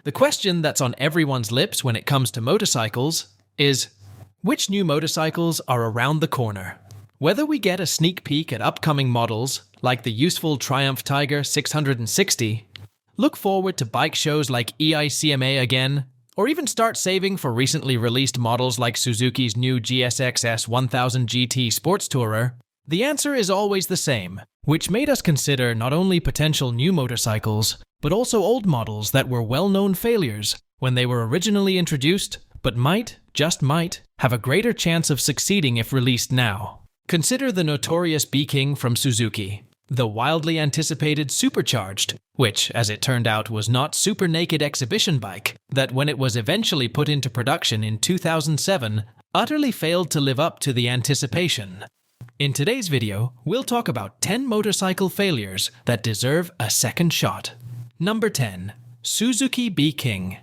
The question that's on everyone's lips when it comes to motorcycles is, which new motorcycles are around the corner? Whether we get a sneak peek at upcoming models, like the useful Triumph Tiger 660, look forward to bike shows like EICMA again, or even start saving for recently released models like Suzuki's new GSX-S 1000 GT Sports Tourer, the answer is always the same, which made us consider not only potential new motorcycles, but also old models that were well-known failures when they were originally introduced, but might, just might, have a greater chance of succeeding if released now. Consider the notorious B King from Suzuki, the wildly anticipated Supercharged, which, as it turned out, was not super naked exhibition bike, that when it was eventually put into production in 2007, utterly failed to live up to the anticipation. In today's video, we'll talk about 10 motorcycle failures that deserve a second shot. Number 10. Suzuki B King.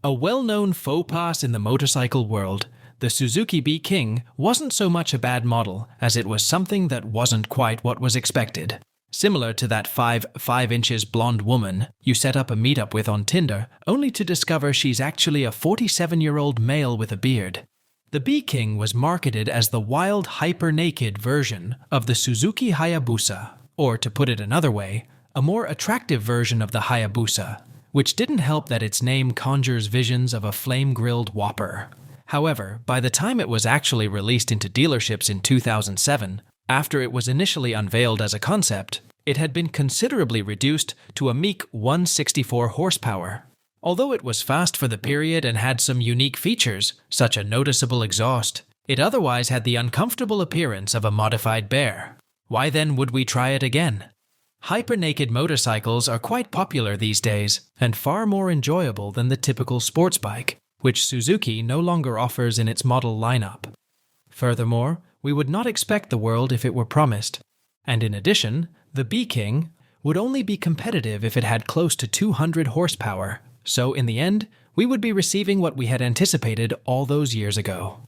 A well-known faux pas in the motorcycle world, the Suzuki B King wasn't so much a bad model as it was something that wasn't quite what was expected. Similar to that 5 inches blonde woman you set up a meetup with on Tinder, only to discover she's actually a 47-year-old male with a beard. The B King was marketed as the wild, hyper-naked version of the Suzuki Hayabusa, or to put it another way, a more attractive version of the Hayabusa, which didn't help that its name conjures visions of a flame-grilled whopper. However, by the time it was actually released into dealerships in 2007, after it was initially unveiled as a concept, it had been considerably reduced to a meek 164 horsepower. Although it was fast for the period and had some unique features, such a noticeable exhaust, it otherwise had the uncomfortable appearance of a modified bear. Why then would we try it again? Hyper-naked motorcycles are quite popular these days, and far more enjoyable than the typical sports bike, which Suzuki no longer offers in its model lineup. Furthermore, we would not expect the world if it were promised. And in addition, the B King would only be competitive if it had close to 200 horsepower, so in the end, we would be receiving what we had anticipated all those years ago.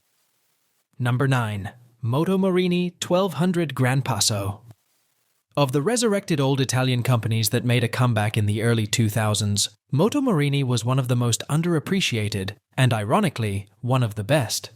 Number 9. Moto Marini 1200 Gran Passo. Of the resurrected old Italian companies that made a comeback in the early 2000s, Moto Marini was one of the most underappreciated, and ironically, one of the best.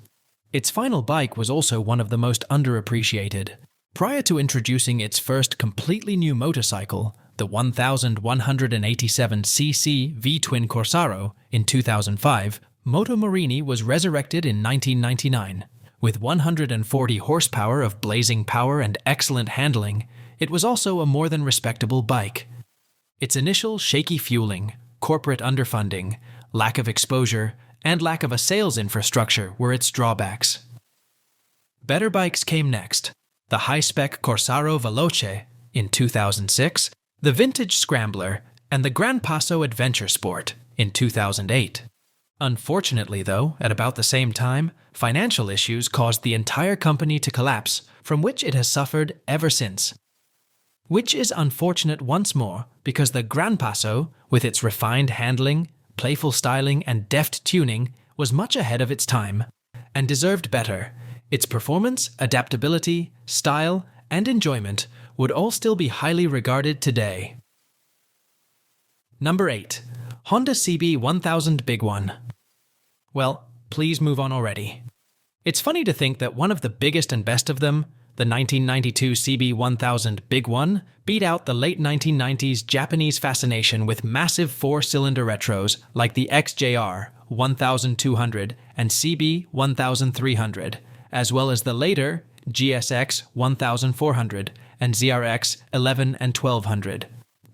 Its final bike was also one of the most underappreciated. Prior to introducing its first completely new motorcycle, the 1187cc V-twin Corsaro, in 2005, Moto Marini was resurrected in 1999. With 140 horsepower of blazing power and excellent handling, it was also a more than respectable bike. Its initial shaky fueling, corporate underfunding, lack of exposure, and lack of a sales infrastructure were its drawbacks. Better bikes came next: the high-spec Corsaro Veloce in 2006, the vintage Scrambler, and the Gran Passo Adventure Sport in 2008. Unfortunately, though, at about the same time, financial issues caused the entire company to collapse, from which it has suffered ever since. Which is unfortunate once more, because the Gran Passo, with its refined handling, playful styling, and deft tuning, was much ahead of its time, and deserved better. Its performance, adaptability, style, and enjoyment would all still be highly regarded today. Number 8. Honda CB1000 Big One. Well, please move on already. It's funny to think that one of the biggest and best of them, the 1992 CB1000 Big One, beat out the late 1990s Japanese fascination with massive 4-cylinder retros like the XJR 1200 and CB 1300, as well as the later GSX 1400 and ZRX 11 and 1200.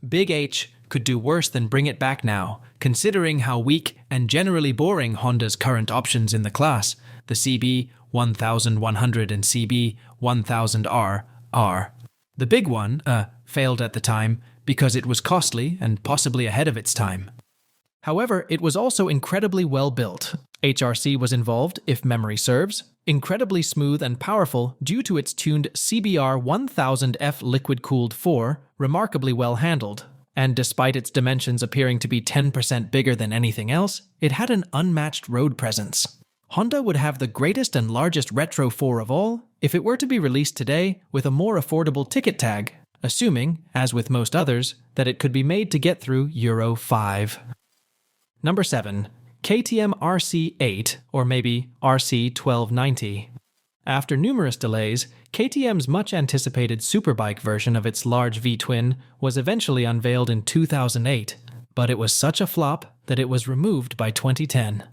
Big H could do worse than bring it back now, considering how weak and generally boring Honda's current options in the class, the CB 1100 and CB 1000R, are. The Big One failed at the time because it was costly and possibly ahead of its time. However, it was also incredibly well built. HRC was involved, if memory serves, incredibly smooth and powerful due to its tuned CBR 1000F liquid-cooled 4, remarkably well handled. And despite its dimensions appearing to be 10% bigger than anything else, it had an unmatched road presence. Honda would have the greatest and largest Retro 4 of all if it were to be released today with a more affordable ticket tag, assuming, as with most others, that it could be made to get through Euro 5. Number 7. KTM RC8 or maybe RC1290. After numerous delays, KTM's much-anticipated superbike version of its large V-twin was eventually unveiled in 2008, but it was such a flop that it was removed by 2010.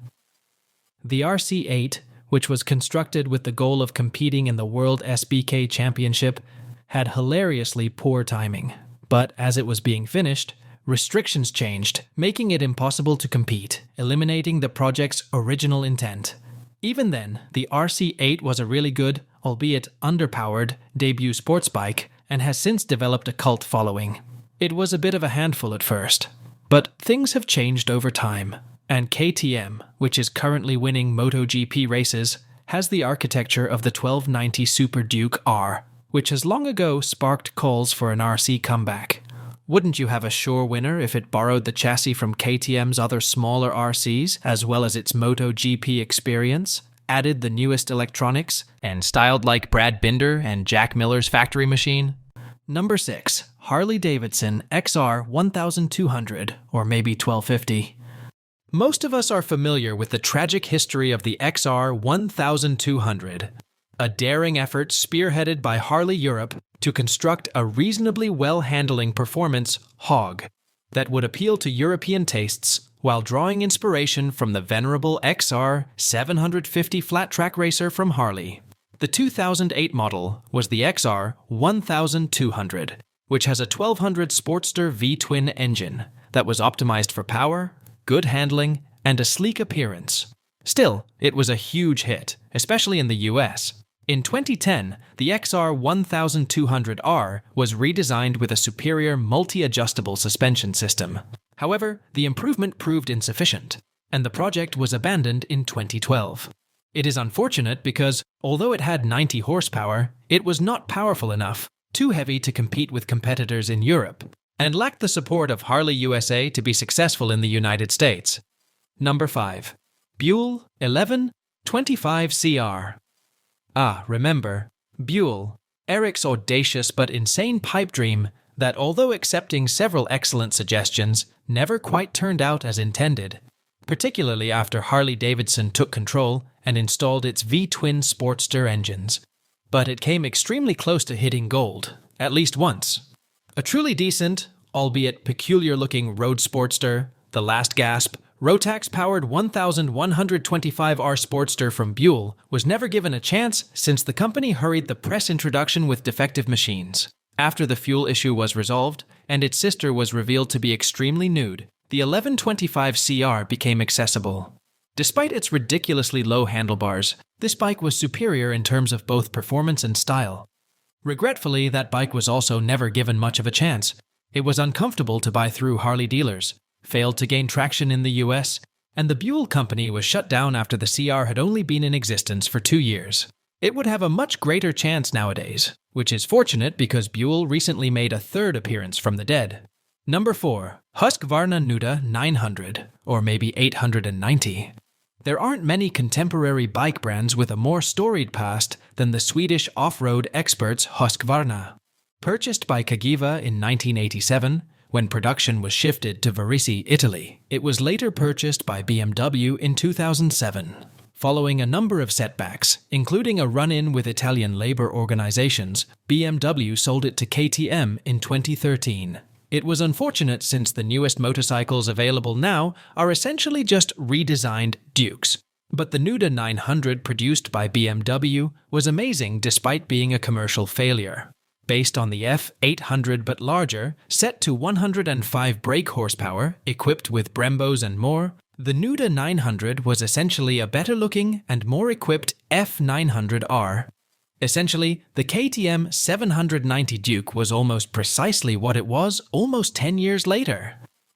The RC8, which was constructed with the goal of competing in the World SBK Championship, had hilariously poor timing, but as it was being finished, restrictions changed, making it impossible to compete, eliminating the project's original intent. Even then, the RC8 was a really good, albeit underpowered, debut sports bike and has since developed a cult following. It was a bit of a handful at first, but things have changed over time, and KTM, which is currently winning MotoGP races, has the architecture of the 1290 Super Duke R, which has long ago sparked calls for an RC comeback. Wouldn't you have a sure winner if it borrowed the chassis from KTM's other smaller RCs, as well as its MotoGP experience, added the newest electronics, and styled like Brad Binder and Jack Miller's factory machine? Number 6. Harley-Davidson XR 1200, or maybe 1250. Most of us are familiar with the tragic history of the XR 1200, a daring effort spearheaded by Harley Europe to construct a reasonably well-handling performance hog that would appeal to European tastes while drawing inspiration from the venerable XR 750 flat-track racer from Harley. The 2008 model was the XR 1200, which has a 1200 Sportster V-twin engine that was optimized for power, good handling, and a sleek appearance. Still, it was a huge hit, especially in the US. In 2010, the XR 1200R was redesigned with a superior multi-adjustable suspension system. However, the improvement proved insufficient, and the project was abandoned in 2012. It is unfortunate because, although it had 90 horsepower, it was not powerful enough, too heavy to compete with competitors in Europe, and lacked the support of Harley USA to be successful in the United States. Number 5. Bule 1125 CR. Remember, Bule, Eric's audacious but insane pipe dream that, although accepting several excellent suggestions, never quite turned out as intended, particularly after Harley-Davidson took control and installed its V-twin Sportster engines. But it came extremely close to hitting gold, at least once. A truly decent, albeit peculiar-looking road Sportster, the last gasp, Rotax-powered 1125R Sportster from Bule was never given a chance since the company hurried the press introduction with defective machines. After the fuel issue was resolved, and its sister was revealed to be extremely nude, the 1125 CR became accessible. Despite its ridiculously low handlebars, this bike was superior in terms of both performance and style. Regretfully, that bike was also never given much of a chance. It was uncomfortable to buy through Harley dealers, failed to gain traction in the US, and the Bule company was shut down after the CR had only been in existence for 2 years. It would have a much greater chance nowadays, which is fortunate because Bule recently made a third appearance from the dead. Number 4. Husqvarna Nuda 900, or maybe 890. There aren't many contemporary bike brands with a more storied past than the Swedish off-road experts Husqvarna. Purchased by Cagiva in 1987, when production was shifted to Varese, Italy, it was later purchased by BMW in 2007. Following a number of setbacks, including a run-in with Italian labor organizations, BMW sold it to KTM in 2013. It was unfortunate since the newest motorcycles available now are essentially just redesigned Dukes. But the Nuda 900 produced by BMW was amazing despite being a commercial failure. Based on the F800 but larger, set to 105 brake horsepower, equipped with Brembos and more, the Nuda 900 was essentially a better-looking and more equipped F900R. Essentially, the KTM 790 Duke was almost precisely what it was almost 10 years later.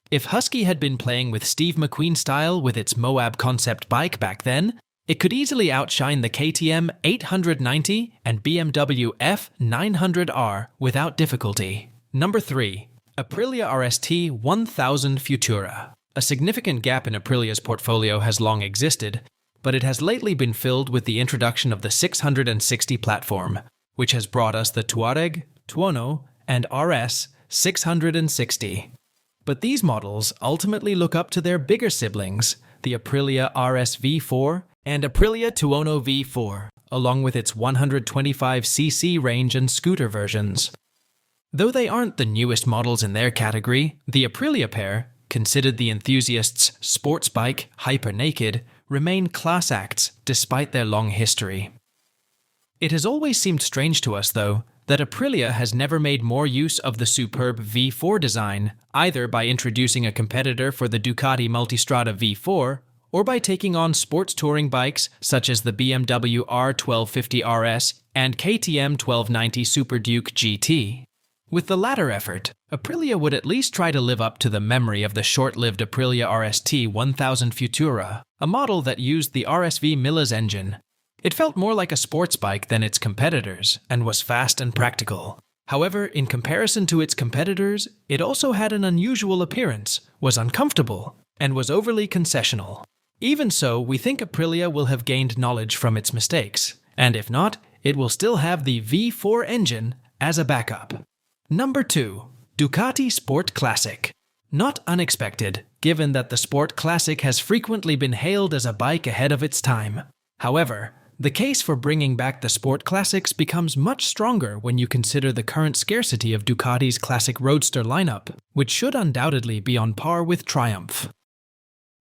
If Husky had been playing with Steve McQueen style with its Moab concept bike back then, it could easily outshine the KTM 890 and BMW F900R without difficulty. Number 3. Aprilia RST 1000 Futura. A significant gap in Aprilia's portfolio has long existed, but it has lately been filled with the introduction of the 660 platform, which has brought us the Touareg, Tuono, and RS 660. But these models ultimately look up to their bigger siblings, the Aprilia RS V4 and Aprilia Tuono V4, along with its 125cc range and scooter versions. Though they aren't the newest models in their category, the Aprilia pair, considered the enthusiasts' sports bike hyper naked, remain class acts despite their long history. It has always seemed strange to us, though, that Aprilia has never made more use of the superb V4 design, either by introducing a competitor for the Ducati Multistrada V4, or by taking on sports touring bikes such as the BMW R1250 RS and KTM 1290 Super Duke GT. With the latter effort, Aprilia would at least try to live up to the memory of the short-lived Aprilia RST 1000 Futura, a model that used the RSV Miller's engine. It felt more like a sports bike than its competitors, and was fast and practical. However, in comparison to its competitors, it also had an unusual appearance, was uncomfortable, and was overly concessional. Even so, we think Aprilia will have gained knowledge from its mistakes, and if not, it will still have the V4 engine as a backup. Number 2. Ducati Sport Classic. Not unexpected, given that the Sport Classic has frequently been hailed as a bike ahead of its time. However, the case for bringing back the Sport Classics becomes much stronger when you consider the current scarcity of Ducati's classic roadster lineup, which should undoubtedly be on par with Triumph.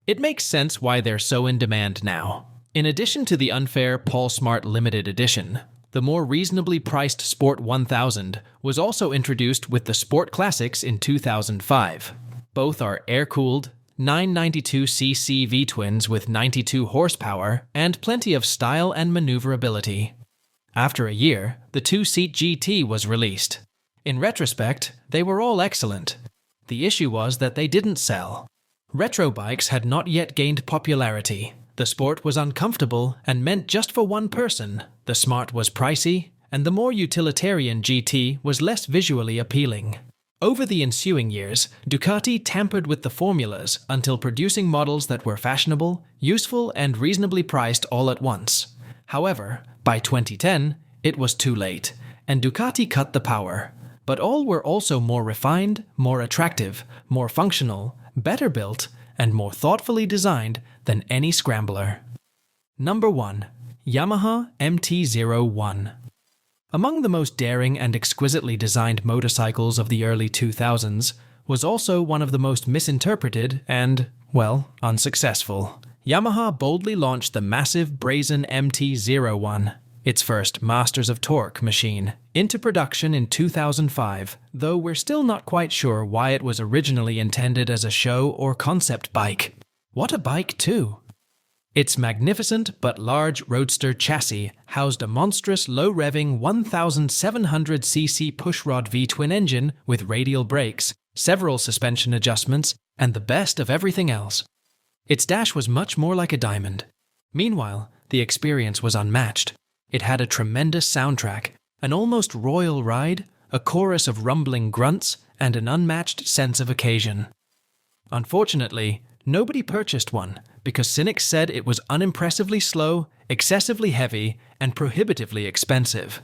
It makes sense why they're so in demand now. In addition to the unfair Paul Smart limited edition, the more reasonably priced Sport 1000 was also introduced with the Sport Classics in 2005. Both are air-cooled, 992cc V-twins with 92 horsepower and plenty of style and maneuverability. After a year, the two-seat GT was released. In retrospect, they were all excellent. The issue was that they didn't sell. Retro bikes had not yet gained popularity. The Sport was uncomfortable and meant just for one person. The Smart was pricey, and the more utilitarian GT was less visually appealing. Over the ensuing years, Ducati tampered with the formulas until producing models that were fashionable, useful, and reasonably priced all at once. However, by 2010, it was too late, and Ducati cut the power. But all were also more refined, more attractive, more functional, better built, and more thoughtfully designed than any scrambler. Number 1. Yamaha MT01. Among the most daring and exquisitely designed motorcycles of the early 2000s was also one of the most misinterpreted and, well, unsuccessful. Yamaha boldly launched the massive brazen MT01, its first Masters of Torque machine, into production in 2005, though we're still not quite sure why it was originally intended as a show or concept bike. What a bike, too! Its magnificent but large roadster chassis housed a monstrous low-revving 1,700cc pushrod V-twin engine with radial brakes, several suspension adjustments, and the best of everything else. Its dash was much more like a diamond. Meanwhile, the experience was unmatched. It had a tremendous soundtrack, an almost royal ride, a chorus of rumbling grunts, and an unmatched sense of occasion. Unfortunately, nobody purchased one, because cynics said it was unimpressively slow, excessively heavy, and prohibitively expensive.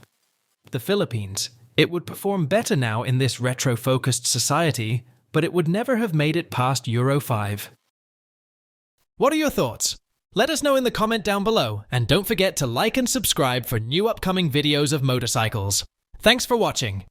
The Philippines. It would perform better now in this retro-focused society, but it would never have made it past Euro 5. What are your thoughts? Let us know in the comment down below, and don't forget to like and subscribe for new upcoming videos of motorcycles. Thanks for watching.